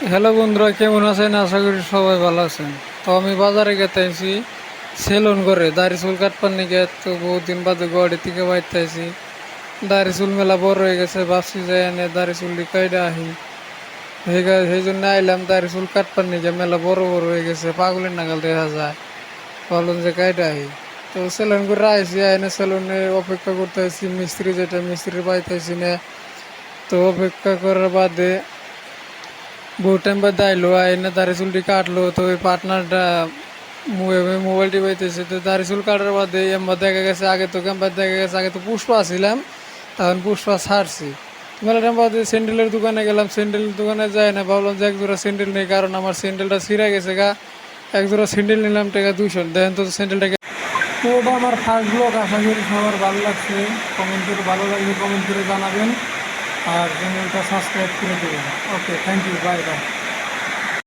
Hello বন্ধুরা, কেমন আছেন? আশা করি সবাই ভালো আছেন। তো আমি বাজারে গেতেছি সেলুন করে দাড়ি চুল কাটবার নিকে। তো বহুত দিন বাদে গুয়াহাটি থেকে বাইতেছি। দাড়ি চুল মেলা বড় হয়ে গেছে, ভাবছি যে এনে দাড়ি চুল কাইডা আহি। সেই জন্য আইলাম দাড়ি চুল কাটবার নিকে। মেলা বড় বড় হয়ে গেছে, পাগলের নাগাল দেখা যায়। ভাবলাম যে কাইডা আহি। তো সেলুন করে আইসি, আইনে সেলুনে অপেক্ষা করতে আছি মিস্ত্রি, যেটা মিস্ত্রি পাইতেছি না। তো অপেক্ষা করার বাদে বহুত টাইম বাদে আইলো, আইনে দাড়ি চুলটি কাটলো। তো ওই পার্টনারটা মোবাইল টিপাইতেছে। তো দাড়ি চুল কাটার বাদে এম্বা দেখা গেছে, আগে তো ক্যাম্পার দেখা গেছে, আগে তো পুষ্পা ছিলাম, তখন পুষ্পা ছাড়ছি। মেলা টাইম বাদে স্যান্ডেলের দোকানে গেলাম, স্যান্ডেলের দোকানে যায় না, ভাবলাম যে এক জোড়া স্যান্ডেল নেই, কারণ আমার স্যান্ডেলটা ছিঁড়ে গেছে গা। এক জোড়া স্যান্ডেল নিলাম টাকা 200, দেখেন তো স্যান্ডেলটাকে। তো ওটা আমার ফার্স্ট ব্লগ, আশা করি সবার ভালো লাগছে। কমেন্ট করে, ভালো লাগলে কমেন্ট করে জানাবেন, আর চ্যানেলটা সাবস্ক্রাইব করে দেবেন। ওকে, থ্যাংক ইউ, বাই বাই।